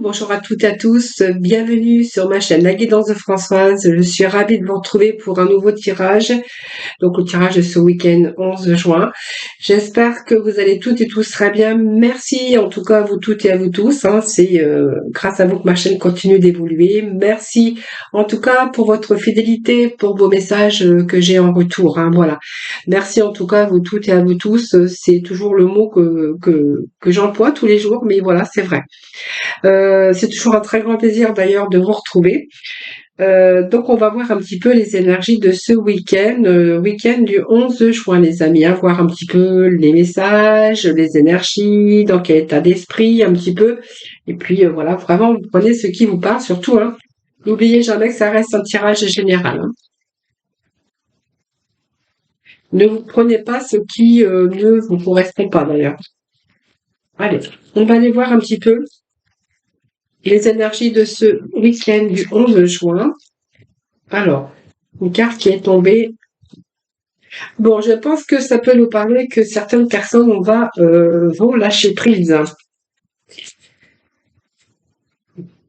Bonjour à toutes et à tous, bienvenue sur ma chaîne La Guidance de Françoise. Je suis ravie de vous retrouver pour un nouveau tirage, donc le tirage de ce week-end 11 juin. J'espère que vous allez toutes et tous très bien. Merci en tout cas à vous toutes et à vous tous, hein. C'est grâce à vous que ma chaîne continue d'évoluer. Merci en tout cas pour votre fidélité, pour vos messages que j'ai en retour, hein. Voilà. Merci en tout cas à vous toutes et à vous tous. C'est toujours le mot que j'emploie tous les jours, mais voilà, c'est vrai. C'est toujours un très grand plaisir d'ailleurs de vous retrouver. Donc on va voir un petit peu les énergies de ce week-end, week-end du 11 juin les amis, hein, voir un petit peu les messages, les énergies, dans quel état d'esprit un petit peu. Et puis voilà, vraiment vous prenez ce qui vous parle surtout, hein. N'oubliez jamais que ça reste un tirage général, hein. Ne vous prenez pas ce qui ne vous correspond pas d'ailleurs. Allez, on va aller voir un petit peu les énergies de ce week-end du 11 juin. Alors, une carte qui est tombée. Bon, je pense que ça peut nous parler que certaines personnes vont lâcher prise.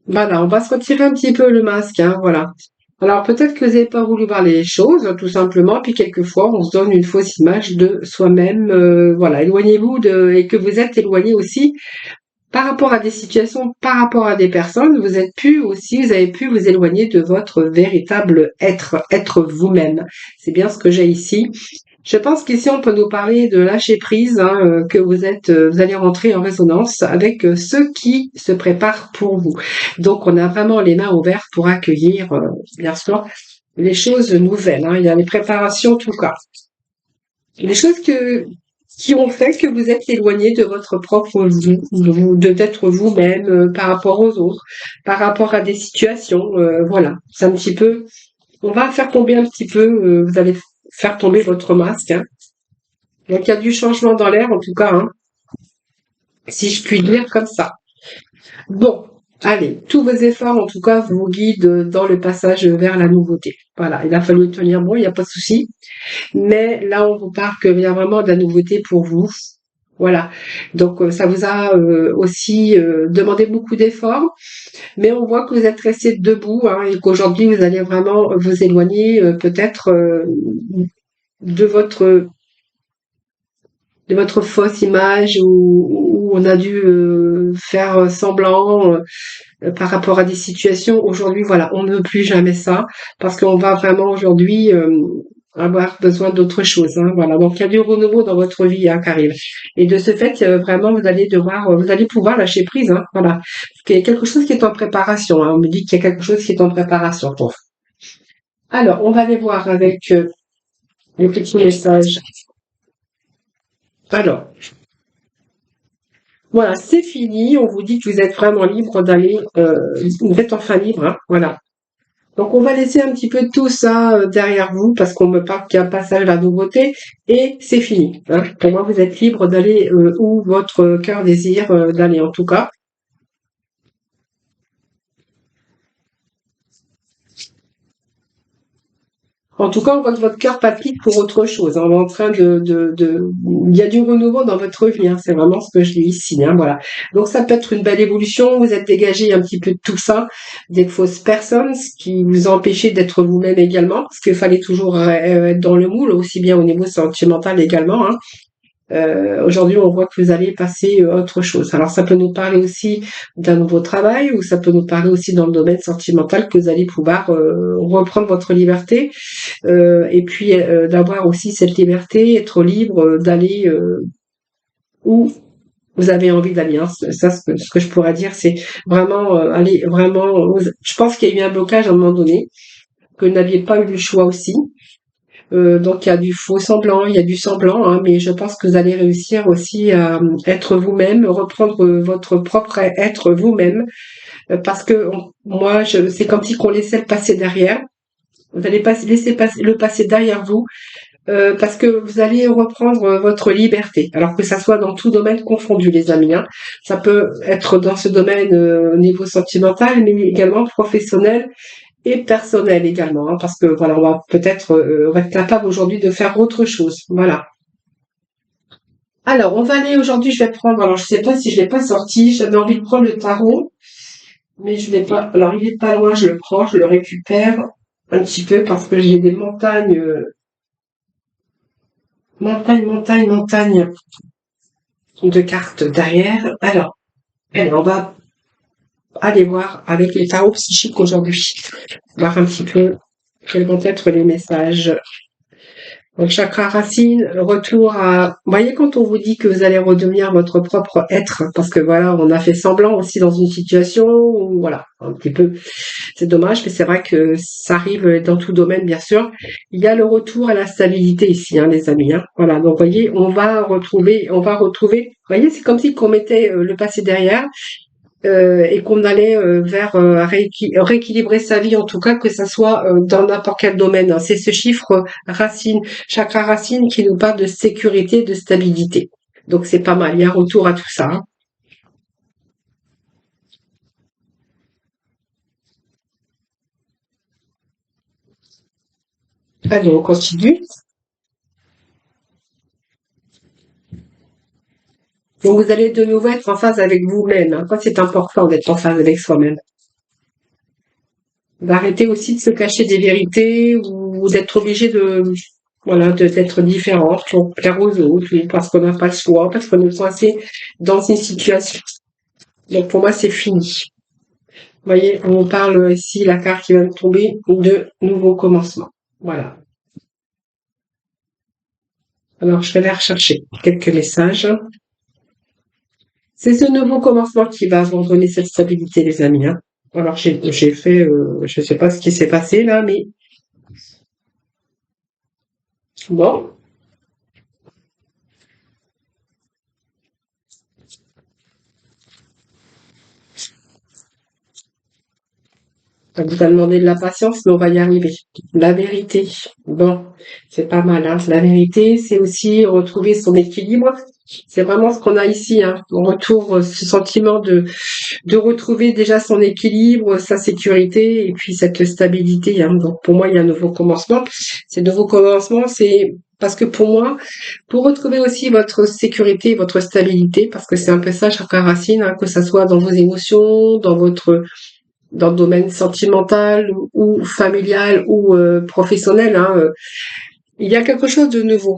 Voilà, on va se retirer un petit peu le masque, hein, voilà. Alors peut-être que vous n'avez pas voulu voir les choses, tout simplement, puis quelquefois on se donne une fausse image de soi-même. Voilà, éloignez-vous et que vous êtes éloigné aussi par rapport à des situations, par rapport à des personnes, vous avez pu vous éloigner de votre véritable être vous-même. C'est bien ce que j'ai ici. Je pense qu'ici on peut nous parler de lâcher prise, hein, que vous allez rentrer en résonance avec ceux qui se préparent pour vous. Donc on a vraiment les mains ouvertes pour accueillir, bien sûr, les choses nouvelles, hein. Il y a les préparations en tout cas. Les choses qui ont fait que vous êtes éloigné de votre propre vous, d'être vous-même par rapport aux autres, par rapport à des situations. Voilà, c'est un petit peu. On va faire tomber un petit peu. Vous allez faire tomber votre masque, hein. Donc il y a du changement dans l'air en tout cas, hein, si je puis dire comme ça. Bon, allez, tous vos efforts en tout cas vous guident dans le passage vers la nouveauté. Voilà, il a fallu tenir bon, il n'y a pas de souci. Mais là, on vous parle qu'il y a vraiment de la nouveauté pour vous. Voilà. Donc, ça vous a aussi demandé beaucoup d'efforts, mais on voit que vous êtes resté debout, hein, et qu'aujourd'hui, vous allez vraiment vous éloigner peut-être de votre fausse image où on a dû faire semblant par rapport à des situations. Aujourd'hui, voilà, on ne veut plus jamais ça parce qu'on va vraiment aujourd'hui avoir besoin d'autre chose, hein, voilà. Donc il y a du renouveau dans votre vie, hein, qui arrive. Et de ce fait, vraiment, vous allez pouvoir lâcher prise, hein, voilà. Parce qu'il y a quelque chose qui est en préparation, hein. On me dit qu'il y a quelque chose qui est en préparation. Bon. Alors, on va aller voir avec les petits messages. Alors, voilà, c'est fini. On vous dit que vous êtes vraiment libre d'aller, vous êtes enfin libre, hein, voilà. Donc on va laisser un petit peu tout ça derrière vous parce qu'on me parle qu'il y a un passage à la nouveauté et c'est fini, hein. Pour moi, vous êtes libre d'aller où votre cœur désire d'aller en tout cas. En tout cas, on voit que votre cœur palpite pour autre chose, hein. On est en train il y a du renouveau dans votre vie, hein. C'est vraiment ce que je lis ici, hein, voilà. Donc ça peut être une belle évolution. Vous êtes dégagé un petit peu de tout ça, des fausses personnes, ce qui vous a empêché d'être vous-même également, parce qu'il fallait toujours être dans le moule, aussi bien au niveau sentimental également, hein. Aujourd'hui, on voit que vous allez passer à autre chose. Alors, ça peut nous parler aussi d'un nouveau travail ou ça peut nous parler aussi dans le domaine sentimental que vous allez pouvoir reprendre votre liberté et puis d'avoir aussi cette liberté, être libre d'aller où vous avez envie d'aller, hein. Ça, ce que je pourrais dire, c'est vraiment aller vraiment. Je pense qu'il y a eu un blocage à un moment donné, que vous n'aviez pas eu le choix aussi. Donc il y a du faux semblant, il y a du semblant, hein, mais je pense que vous allez réussir aussi à être vous-même, reprendre votre propre être vous-même, parce que c'est comme si qu'on laissait le passé derrière. Vous allez pas laisser le passé derrière vous, parce que vous allez reprendre votre liberté. Alors que ça soit dans tout domaine confondu, les amis, hein. Ça peut être dans ce domaine au niveau sentimental, mais également professionnel et personnel également, hein, parce que voilà, on va être capable aujourd'hui de faire autre chose. Voilà. Alors, on va aller aujourd'hui, je vais prendre, alors je sais pas si je l'ai pas sorti, j'avais envie de prendre le tarot, mais je l'ai pas. Alors, il est pas loin, je le prends, je le récupère un petit peu parce que j'ai des montagnes, montagnes de cartes derrière. Alors, allez, on va aller voir avec les tarots psychiques aujourd'hui, voir un petit peu quels vont être les messages. Donc, chakra racine, retour à... Vous voyez, quand on vous dit que vous allez redevenir votre propre être, parce que voilà, on a fait semblant aussi dans une situation où, voilà, un petit peu, c'est dommage, mais c'est vrai que ça arrive dans tout domaine, bien sûr. Il y a le retour à la stabilité ici, hein, les amis. Hein. Voilà, donc, vous voyez, vous voyez, c'est comme si qu'on mettait le passé derrière, et qu'on allait vers rééquilibrer sa vie, en tout cas que ça soit dans n'importe quel domaine. Hein. C'est ce chiffre racine, chakra racine qui nous parle de sécurité, de stabilité. Donc c'est pas mal, il y a un retour à tout ça. Hein. Allez, on continue. Donc vous allez de nouveau être en phase avec vous-même. Hein. Ça, c'est important d'être en phase avec soi-même. D'arrêter aussi de se cacher des vérités ou d'être obligé de voilà, d'être différent pour plaire aux autres, ou parce qu'on n'a pas le choix, parce qu'on est coincé dans une situation. Donc pour moi, c'est fini. Vous voyez, on parle ici, la carte qui vient de tomber, de nouveau commencement. Voilà. Alors, je vais aller rechercher quelques messages. C'est ce nouveau commencement qui va vous donner cette stabilité, les amis. Hein. Alors, j'ai fait, je sais pas ce qui s'est passé là, mais bon, ça vous a demandé de la patience, mais on va y arriver. La vérité. Bon, c'est pas mal. Hein. La vérité, c'est aussi retrouver son équilibre. C'est vraiment ce qu'on a ici. Hein. On retrouve ce sentiment de retrouver déjà son équilibre, sa sécurité et puis cette stabilité. Hein. Donc pour moi, il y a un nouveau commencement. Ces nouveaux commencements, c'est parce que pour moi, pour retrouver aussi votre sécurité, votre stabilité, parce que c'est un peu ça, chakra racine, hein, que ça soit dans vos émotions, dans le domaine sentimental ou familial ou professionnel, hein, il y a quelque chose de nouveau.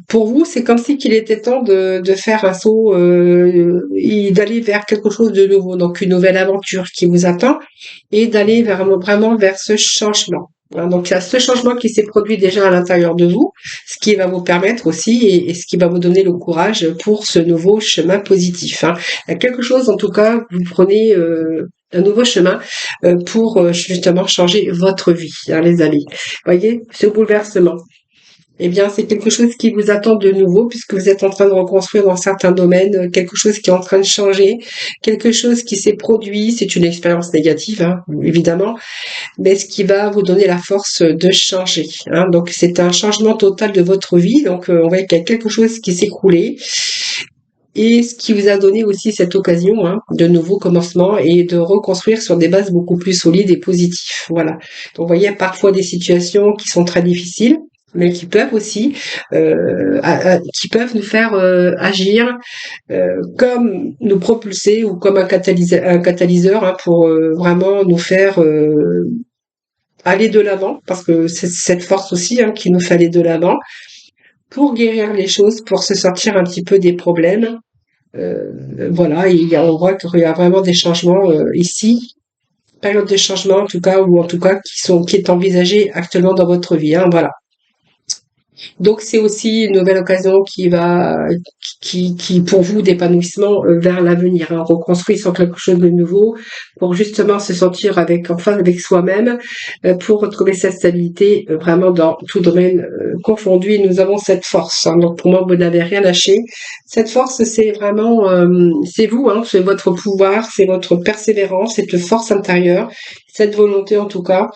Pour vous, c'est comme si qu'il était temps de faire un saut et d'aller vers quelque chose de nouveau, donc une nouvelle aventure qui vous attend et d'aller vraiment vers ce changement. Hein, donc il y a ce changement qui s'est produit déjà à l'intérieur de vous, ce qui va vous permettre aussi et ce qui va vous donner le courage pour ce nouveau chemin positif. Hein. Il y a quelque chose, en tout cas, vous prenez un nouveau chemin pour justement changer votre vie, hein, les amis. Voyez, ce bouleversement. Eh bien, c'est quelque chose qui vous attend de nouveau puisque vous êtes en train de reconstruire dans certains domaines, quelque chose qui est en train de changer, quelque chose qui s'est produit. C'est une expérience négative, hein, évidemment, mais ce qui va vous donner la force de changer. Hein. Donc, c'est un changement total de votre vie. Donc, on voit qu'il y a quelque chose qui s'est écroulé et ce qui vous a donné aussi cette occasion hein, de nouveau commencement et de reconstruire sur des bases beaucoup plus solides et positives. Voilà. Donc, vous voyez, parfois des situations qui sont très difficiles mais qui peuvent aussi, qui peuvent nous faire agir comme nous propulser ou comme un catalyseur hein, pour vraiment nous faire aller de l'avant, parce que c'est cette force aussi hein, qui nous fait aller de l'avant, pour guérir les choses, pour se sortir un petit peu des problèmes. Voilà, on voit qu'il y a vraiment des changements ici, période de changement en tout cas, ou en tout cas qui est envisagée actuellement dans votre vie. Hein, voilà. Donc c'est aussi une nouvelle occasion qui pour vous d'épanouissement vers l'avenir, hein, reconstruire sur quelque chose de nouveau pour justement se sentir en phase avec soi-même, pour retrouver sa stabilité vraiment dans tout domaine confondu. Et nous avons cette force. Hein. Donc pour moi, vous n'avez rien lâché. Cette force, c'est vraiment, c'est vous, hein, c'est votre pouvoir, c'est votre persévérance, cette force intérieure, cette volonté en tout cas.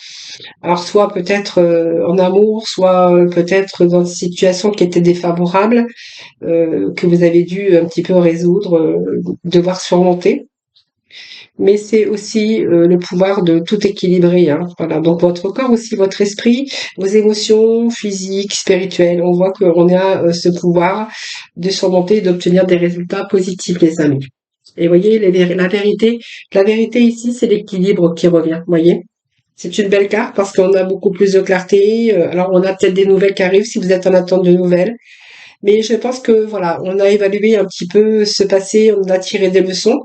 Alors soit peut-être en amour, soit peut-être dans une situation qui était défavorable, que vous avez dû un petit peu résoudre, devoir surmonter. mais c'est aussi le pouvoir de tout équilibrer, hein. Voilà, donc votre corps aussi, votre esprit, vos émotions physiques, spirituelles, on voit qu'on a ce pouvoir de surmonter et d'obtenir des résultats positifs, les amis. Et voyez, la vérité ici, c'est l'équilibre qui revient, voyez. C'est une belle carte parce qu'on a beaucoup plus de clarté. Alors, on a peut-être des nouvelles qui arrivent si vous êtes en attente de nouvelles. Mais je pense que voilà, on a évalué un petit peu ce passé, on a tiré des leçons.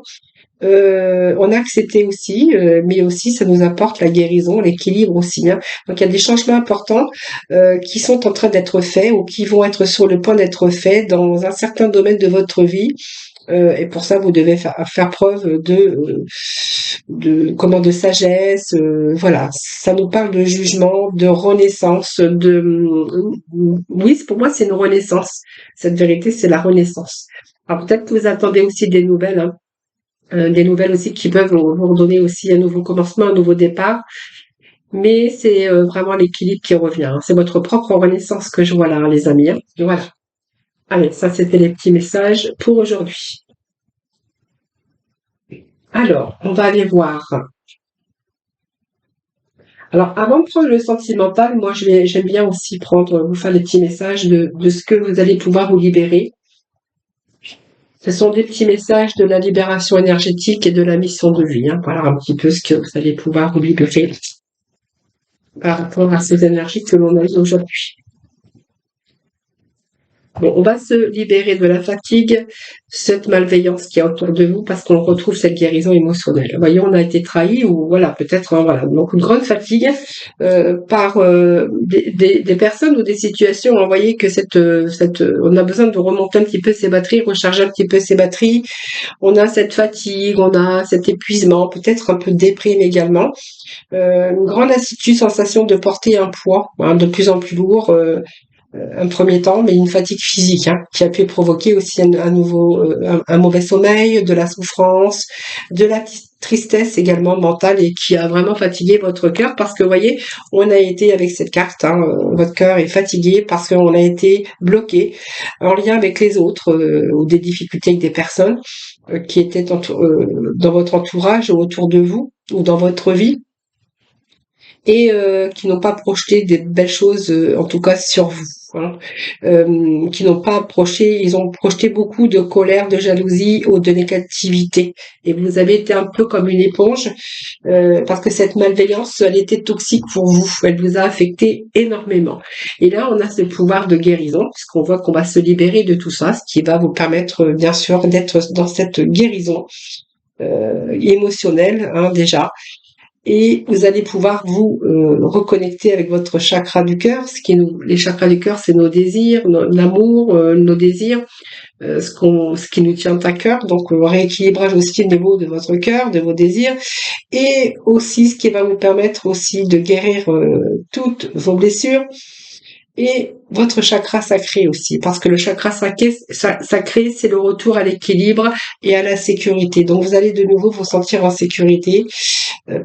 On a accepté aussi, mais aussi ça nous apporte la guérison, l'équilibre aussi, hein. Donc il y a des changements importants qui sont en train d'être faits ou qui vont être sur le point d'être faits dans un certain domaine de votre vie. Et pour ça, vous devez faire preuve de sagesse. Voilà, ça nous parle de jugement, de renaissance, oui, pour moi, c'est une renaissance. Cette vérité, c'est la renaissance. Alors peut-être que vous attendez aussi des nouvelles, hein, des nouvelles aussi qui peuvent vous redonner aussi un nouveau commencement, un nouveau départ. Mais c'est vraiment l'équilibre qui revient, hein. C'est votre propre renaissance que je vois là, hein, les amis, hein. Voilà. Allez, ça c'était les petits messages pour aujourd'hui. Alors, on va aller voir. Alors, avant de prendre le sentimental, moi, j'aime bien aussi vous faire des petits messages de ce que vous allez pouvoir vous libérer. Ce sont des petits messages de la libération énergétique et de la mission de vie, hein. Voilà un petit peu ce que vous allez pouvoir vous libérer par rapport à ces énergies que l'on a eues aujourd'hui. Bon, on va se libérer de la fatigue, cette malveillance qui est autour de vous, parce qu'on retrouve cette guérison émotionnelle. Vous voyez, on a été trahi ou voilà, peut-être, hein, voilà, donc une grande fatigue par des personnes ou des situations. Vous voyez que on a besoin de remonter un petit peu ses batteries, recharger un petit peu ses batteries. On a cette fatigue, on a cet épuisement, peut-être un peu de déprime également. Une grande lassitude, sensation de porter un poids, hein, de plus en plus lourd. Un premier temps, mais une fatigue physique, hein, qui a pu provoquer aussi un mauvais sommeil, de la souffrance, de la tristesse également mentale et qui a vraiment fatigué votre cœur parce que vous voyez, on a été avec cette carte, hein, votre cœur est fatigué parce qu'on a été bloqué en lien avec les autres ou des difficultés avec des personnes qui étaient dans votre entourage ou autour de vous ou dans votre vie et qui n'ont pas projeté des belles choses, en tout cas sur vous, hein. Qui n'ont pas ils ont projeté beaucoup de colère, de jalousie ou de négativité. Et vous avez été un peu comme une éponge, parce que cette malveillance, elle était toxique pour vous. Elle vous a affecté énormément. Et là, on a ce pouvoir de guérison, puisqu'on voit qu'on va se libérer de tout ça, ce qui va vous permettre, bien sûr, d'être dans cette guérison émotionnelle, hein, déjà, et vous allez pouvoir vous reconnecter avec votre chakra du cœur. Les chakras du cœur, c'est nos désirs, l'amour, nos désirs, ce qui nous tient à cœur. Donc, rééquilibrage aussi au niveau de votre cœur, de vos désirs, et aussi ce qui va vous permettre aussi de guérir toutes vos blessures. Et votre chakra sacré aussi, parce que le chakra sacré, c'est le retour à l'équilibre et à la sécurité. Donc vous allez de nouveau vous sentir en sécurité,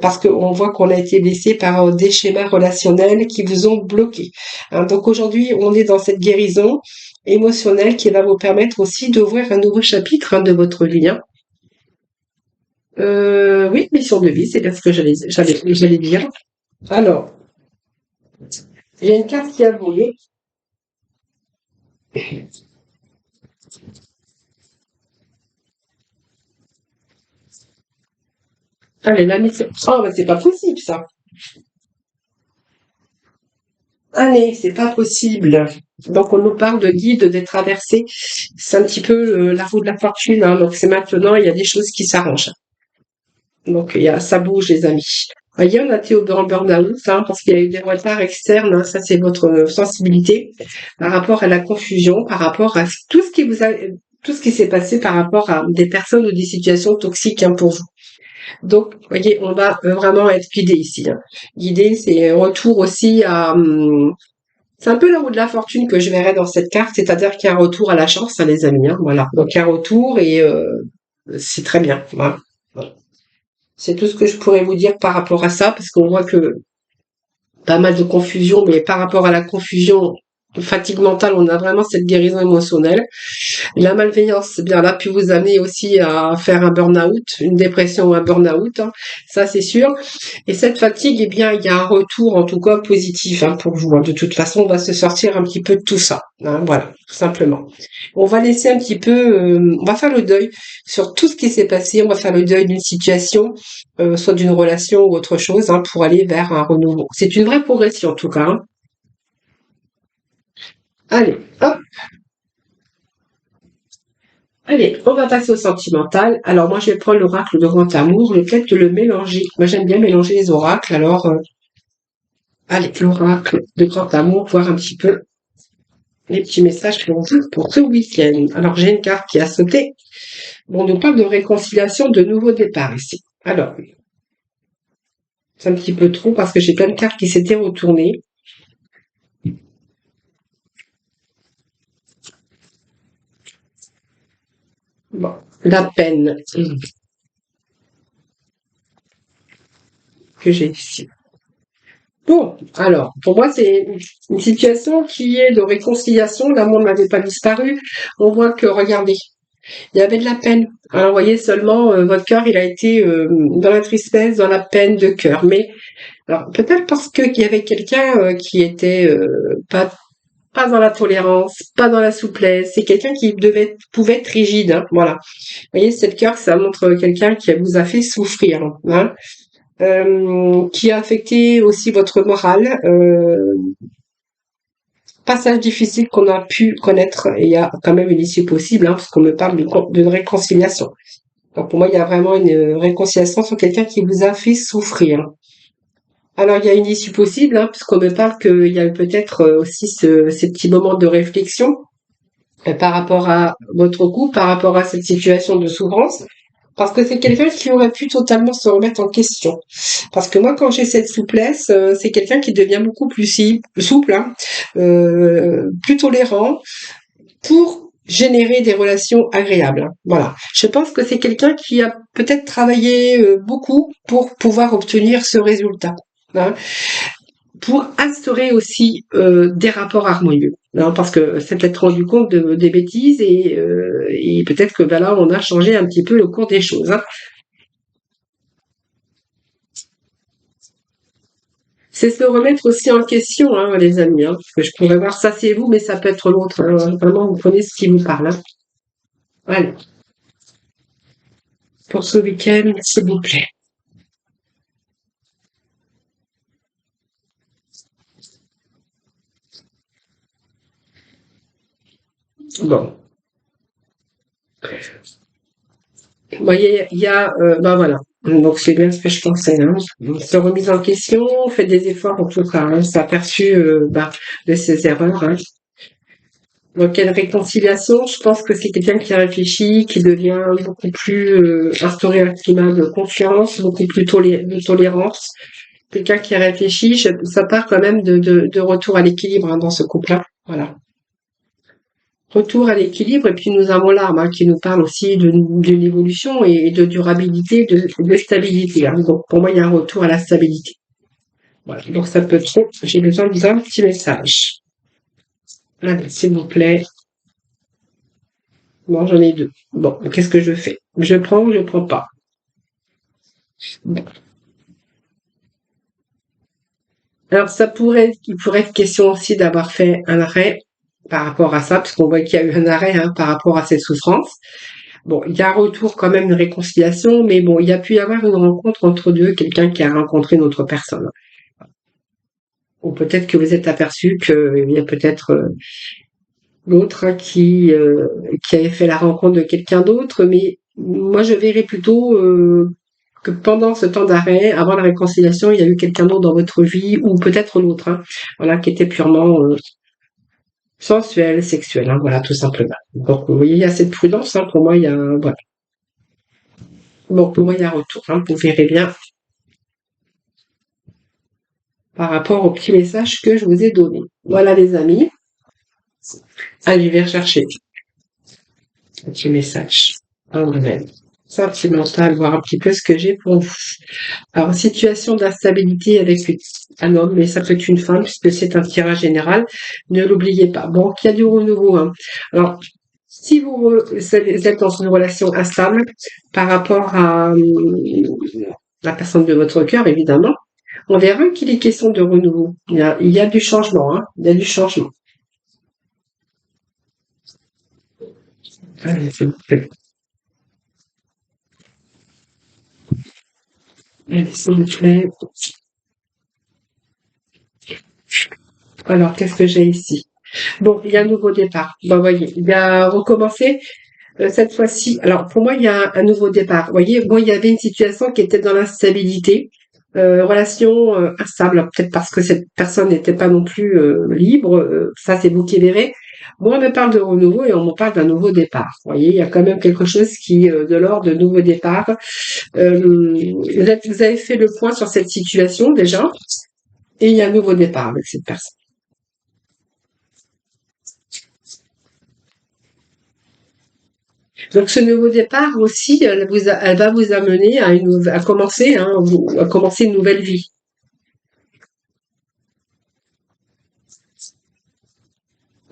parce qu'on voit qu'on a été blessé par des schémas relationnels qui vous ont bloqué, hein. Donc aujourd'hui, on est dans cette guérison émotionnelle qui va vous permettre aussi d'ouvrir un nouveau chapitre, hein, de votre vie, hein. Oui, mission de vie, c'est bien ce que j'allais dire. Alors, il y a une carte qui a volé. Allez, la mission. Oh, mais c'est pas possible, ça. Allez, c'est pas possible. Donc, on nous parle de guide, des traversées. C'est un petit peu la roue de la fortune, hein. Donc, c'est maintenant, il y a des choses qui s'arrangent. Donc, ça bouge, les amis. Voyez, on a été en burn-out, hein, parce qu'il y a eu des retards externes, hein. Ça, c'est votre sensibilité par rapport à la confusion, par rapport à tout ce qui s'est passé par rapport à des personnes ou des situations toxiques, hein, pour vous. Donc, voyez, on va vraiment être guidé ici, hein. Guidé, c'est retour aussi c'est un peu la roue de la fortune que je verrais dans cette carte, c'est-à-dire qu'il y a un retour à la chance, hein, les amis, hein, voilà. Donc, il y a un retour et c'est très bien. Voilà. Voilà. C'est tout ce que je pourrais vous dire par rapport à ça, parce qu'on voit que pas mal de confusion, mais par rapport à la confusion, fatigue mentale, on a vraiment cette guérison émotionnelle. La malveillance, eh bien, elle a pu vous amener aussi à faire un burn-out, une dépression ou un burn-out, hein, ça c'est sûr. Et cette fatigue, eh bien, il y a un retour en tout cas positif hein, pour vous. De toute façon, on va se sortir un petit peu de tout ça. Hein, voilà, tout simplement. On va laisser un petit peu, on va faire le deuil sur tout ce qui s'est passé. On va faire le deuil d'une situation, soit d'une relation ou autre chose, hein, pour aller vers un renouveau. C'est une vraie progression en tout cas. Hein. Allez, hop. Allez, on va passer au sentimental. Alors moi, je vais prendre l'oracle de grand amour, le fait de le mélanger. Moi, j'aime bien mélanger les oracles. Alors, allez, l'oracle de grand amour, voir un petit peu les petits messages pour vous pour ce week-end. Alors, j'ai une carte qui a sauté. Bon, on nous parle de réconciliation, de nouveau départ ici. Alors, c'est un petit peu trop parce que j'ai plein de cartes qui s'étaient retournées. Bon, la peine que j'ai ici. Bon, alors, pour moi, c'est une situation qui est de réconciliation. L'amour n'avait pas disparu. On voit que, regardez, il y avait de la peine. Alors, vous voyez, seulement, votre cœur, il a été dans la tristesse, dans la peine de cœur. Mais, alors, peut-être parce qu'il y avait quelqu'un qui était pas dans la tolérance, pas dans la souplesse. C'est quelqu'un qui pouvait être rigide. Hein, voilà. Vous voyez, cette cœur, ça montre quelqu'un qui vous a fait souffrir. Hein, qui a affecté aussi votre morale. Passage difficile qu'on a pu connaître, et il y a quand même une issue possible, hein, parce qu'on me parle d'une réconciliation. Donc pour moi, il y a vraiment une réconciliation sur quelqu'un qui vous a fait souffrir. Alors il y a une issue possible, hein, puisqu'on me parle qu'il y a peut-être aussi ces petits moments de réflexion par rapport à votre couple, par rapport à cette situation de souffrance. Parce que c'est quelqu'un qui aurait pu totalement se remettre en question. Parce que moi, quand j'ai cette souplesse, c'est quelqu'un qui devient beaucoup plus souple, hein, plus tolérant, pour générer des relations agréables. Hein. Voilà. Je pense que c'est quelqu'un qui a peut-être travaillé beaucoup pour pouvoir obtenir ce résultat. Hein, pour instaurer aussi des rapports harmonieux. Hein, parce que c'est peut-être rendu compte des bêtises et peut-être que ben là, on a changé un petit peu le cours des choses. Hein. C'est se remettre aussi en question, hein, les amis. Hein, parce que je pourrais voir ça, c'est vous, mais ça peut être l'autre. Hein, vraiment, vous prenez ce qui vous parle. Hein. Allez, pour ce week-end, s'il vous plaît. Bon. Vous voyez, il y a, ben voilà. Donc c'est bien ce que je pensais. Hein. Se remise en question, fait des efforts en tout cas. Hein, s'aperçu de ses erreurs. Hein. Donc, quelle réconciliation, je pense que c'est quelqu'un qui réfléchit, qui devient beaucoup plus instaurer un climat de confiance, beaucoup plus de tolérance. Quelqu'un qui réfléchit, ça part quand même de retour à l'équilibre hein, dans ce couple-là. Voilà. Retour à l'équilibre, et puis nous avons l'arme hein, qui nous parle aussi d'une évolution et de durabilité, de stabilité. Hein. Donc pour moi, il y a un retour à la stabilité. Voilà. Donc ça peut être, j'ai besoin d'un petit message. Allez, s'il vous plaît. Bon, j'en ai deux. Bon, qu'est-ce que je fais? Je prends ou je prends pas? Bon. Alors, il pourrait être question aussi d'avoir fait un arrêt par rapport à ça, parce qu'on voit qu'il y a eu un arrêt hein, par rapport à cette souffrance. Bon, il y a un retour quand même, une réconciliation, mais bon, il y a pu y avoir une rencontre entre deux, quelqu'un qui a rencontré une autre personne. Ou peut-être que vous êtes aperçu qu'il y a peut-être l'autre hein, qui avait fait la rencontre de quelqu'un d'autre, mais moi je verrais plutôt que pendant ce temps d'arrêt, avant la réconciliation, il y a eu quelqu'un d'autre dans votre vie, ou peut-être l'autre, hein, voilà, qui était purement sensuel, sexuel, hein, voilà, tout simplement. Donc vous voyez, il y a cette prudence, hein, pour moi, il y a voilà. Bon, pour moi, il y a un retour, hein, vous verrez bien par rapport au petit message que je vous ai donné. Voilà les amis. Allez, je vais rechercher un petit message. Amen. Sentimental, voir un petit peu ce que j'ai pour vous. Alors, situation d'instabilité avec un homme, mais ça peut être une femme puisque c'est un tirage général. Ne l'oubliez pas. Bon, il y a du renouveau, hein. Alors, si vous êtes dans une relation instable par rapport à la personne de votre cœur, évidemment, on verra qu'il est question de renouveau. Il y a du changement, hein. Il y a du changement. Allez, s'il vous plaît. Allez, s'il vous plaît. Alors, qu'est-ce que j'ai ici? Bon, il y a un nouveau départ. Bon, voyez, il a recommencé cette fois-ci. Alors, pour moi, il y a un nouveau départ. Vous voyez, moi, il y avait une situation qui était dans l'instabilité, relation instable, peut-être parce que cette personne n'était pas non plus libre. Ça, c'est vous qui verrez. Moi, on me parle de renouveau et on me parle d'un nouveau départ. Vous voyez, il y a quand même quelque chose qui, de l'ordre de nouveau départ. Vous avez fait le point sur cette situation déjà, et il y a un nouveau départ avec cette personne. Donc ce nouveau départ aussi, elle va vous amener à commencer, hein, à commencer une nouvelle vie.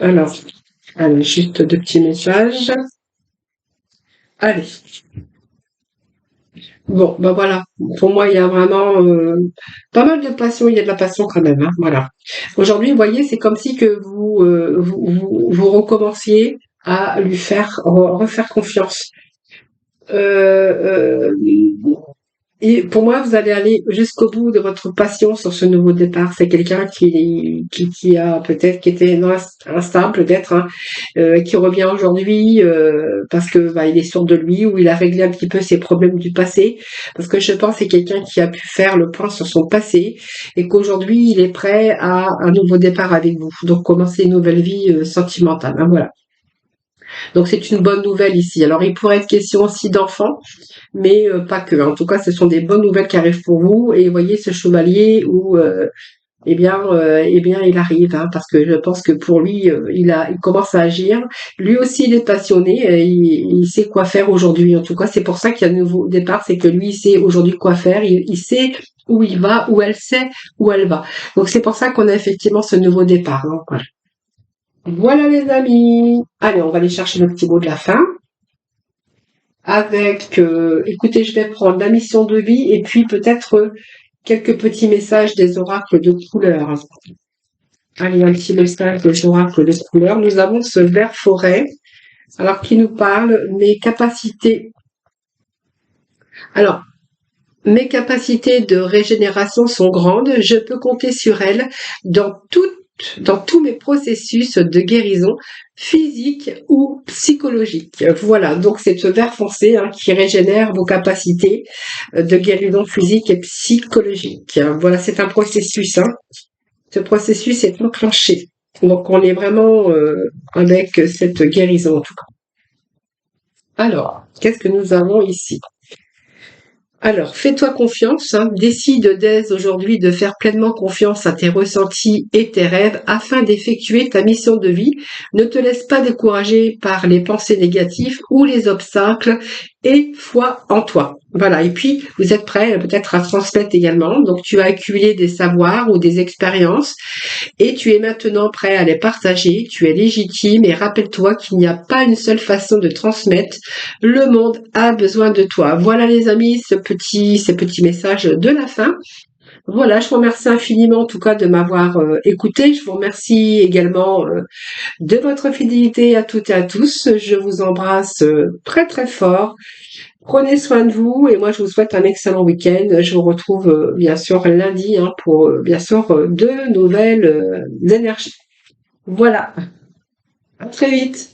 Alors, allez, juste deux petits messages. Allez, bon, ben voilà. Pour moi, il y a vraiment pas mal de passion. Il y a de la passion quand même, hein, voilà. Aujourd'hui, vous voyez, c'est comme si que vous recommenciez à lui faire refaire confiance. Euh, Et pour moi, vous allez aller jusqu'au bout de votre passion sur ce nouveau départ. C'est quelqu'un qui a peut-être qui était instable, peut-être, hein, qui revient aujourd'hui parce que bah, il est sûr de lui ou il a réglé un petit peu ses problèmes du passé. Parce que je pense que c'est quelqu'un qui a pu faire le point sur son passé et qu'aujourd'hui il est prêt à un nouveau départ avec vous. Donc commencer une nouvelle vie sentimentale. Hein, voilà. Donc c'est une bonne nouvelle ici. Alors il pourrait être question aussi d'enfants mais pas que. En tout cas, ce sont des bonnes nouvelles qui arrivent pour vous. Et vous voyez ce chevalier où, eh bien, il arrive, hein, parce que je pense que pour lui, il commence à agir. Lui aussi, il est passionné. Il sait quoi faire aujourd'hui. En tout cas, c'est pour ça qu'il y a un nouveau départ, c'est que lui, il sait aujourd'hui quoi faire. Il sait où il va, où elle sait où elle va. Donc c'est pour ça qu'on a effectivement ce nouveau départ. Hein, voilà. Voilà les amis. Allez, on va aller chercher le petit mot de la fin. Avec, écoutez, je vais prendre la mission de vie et puis peut-être quelques petits messages des oracles de couleur. Allez, un petit message des oracles de couleur. Nous avons ce ver forêt, alors qui nous parle mes capacités. Alors, mes capacités de régénération sont grandes. Je peux compter sur elles dans tous mes processus de guérison physique ou psychologique. Voilà, donc c'est ce ver foncé hein, qui régénère vos capacités de guérison physique et psychologique. Voilà, c'est un processus. Hein. Ce processus est enclenché. Donc on est vraiment avec cette guérison en tout cas. Alors, qu'est-ce que nous avons ici? Alors, fais-toi confiance, hein. Décide dès aujourd'hui de faire pleinement confiance à tes ressentis et tes rêves afin d'effectuer ta mission de vie. Ne te laisse pas décourager par les pensées négatives ou les obstacles et foi en toi. Voilà, et puis vous êtes prêt peut-être à transmettre également. Donc tu as accumulé des savoirs ou des expériences et tu es maintenant prêt à les partager, tu es légitime et rappelle-toi qu'il n'y a pas une seule façon de transmettre, le monde a besoin de toi. Voilà les amis, ces petits messages de la fin. Voilà, je vous remercie infiniment en tout cas de m'avoir écouté. Je vous remercie également de votre fidélité à toutes et à tous. Je vous embrasse très très fort. Prenez soin de vous et moi je vous souhaite un excellent week-end. Je vous retrouve bien sûr lundi hein, pour bien sûr de nouvelles énergies. Voilà, à très vite.